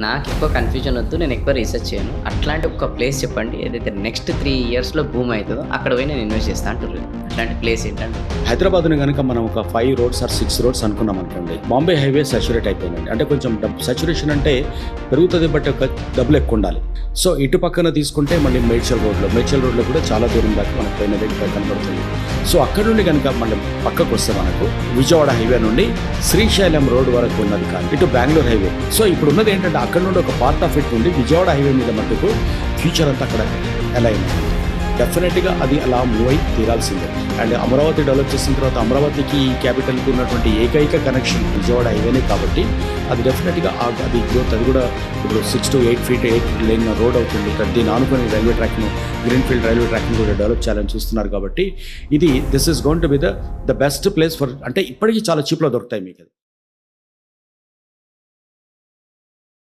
నాకు ఎక్కువ కన్ఫ్యూజన్ వద్దు. నేను ఎక్కువ రీసెర్చ్ చేయను. అట్లాంటి ఒక ప్లేస్ చెప్పండి. ఏదైతే నెక్స్ట్ 3 ఇయర్స్‌లో బూమ్ అయితదో అక్కడ పోయి నేను ఇన్వెస్ట్ చేస్తా అంటుర్రు. అట్లాంటి ప్లేస్ ఏంటండి? హైదరాబాద్‌ని గనుక మనం ఒక 5 రోడ్స్ ఆర్ 6 రోడ్స్ అనుకున్నాం అనుకోండి. బాంబే హైవే సాచురేట్ అయిపోయిందండి. అంటే కొంచెం సాచురేషన్ అంటే పెరుగుతుంది, బట్ ఒక డబ్బులు ఎక్కువ ఉండాలి. సో ఇటు పక్కన తీసుకుంటే మళ్ళీ మేడ్చల్ రోడ్లో కూడా చాలా దూరం దాకా మనకు పోయినది కనబడుతుంది. సో అక్కడ నుండి కనుక మనం పక్కకు వస్తే మనకు విజయవాడ హైవే నుండి శ్రీశైలం రోడ్ వరకు ఉన్నది కానీ ఇటు బెంగళూరు హైవే. సో ఇప్పుడు ఉన్నది ఏంటంటే అక్కడ నుండి ఒక పార్ట్ ఆఫ్ ఇట్ నుండి విజయవాడ హైవే మీద మటుకు ఫ్యూచర్ అంతా అక్కడ ఎలా అయింది. డెఫినెట్గా అది అలా మూవ్ అయి తీరాల్సిందే. అండ్ అమరావతి డెవలప్ చేసిన తర్వాత అమరావతికి క్యాపిటల్కి ఉన్నటువంటి ఏకైక కనెక్షన్ విజయవాడ హైవేనే కాబట్టి అది డెఫినెట్గా అది గ్రోత్ అది కూడా ఇప్పుడు 6 to 8 feet 8 lane రోడ్ అవుతుంది. ఇక్కడ దీన్ని ఆనుకొని రైల్వే ట్రాక్ను గ్రీన్ఫీల్డ్ రైల్వే ట్రాక్ని కూడా డెవలప్ చేయాలని చూస్తున్నారు కాబట్టి this is going to be the best place for, అంటే ఇప్పటికీ చాలా చీప్లో దొరుకుతాయి మీకు.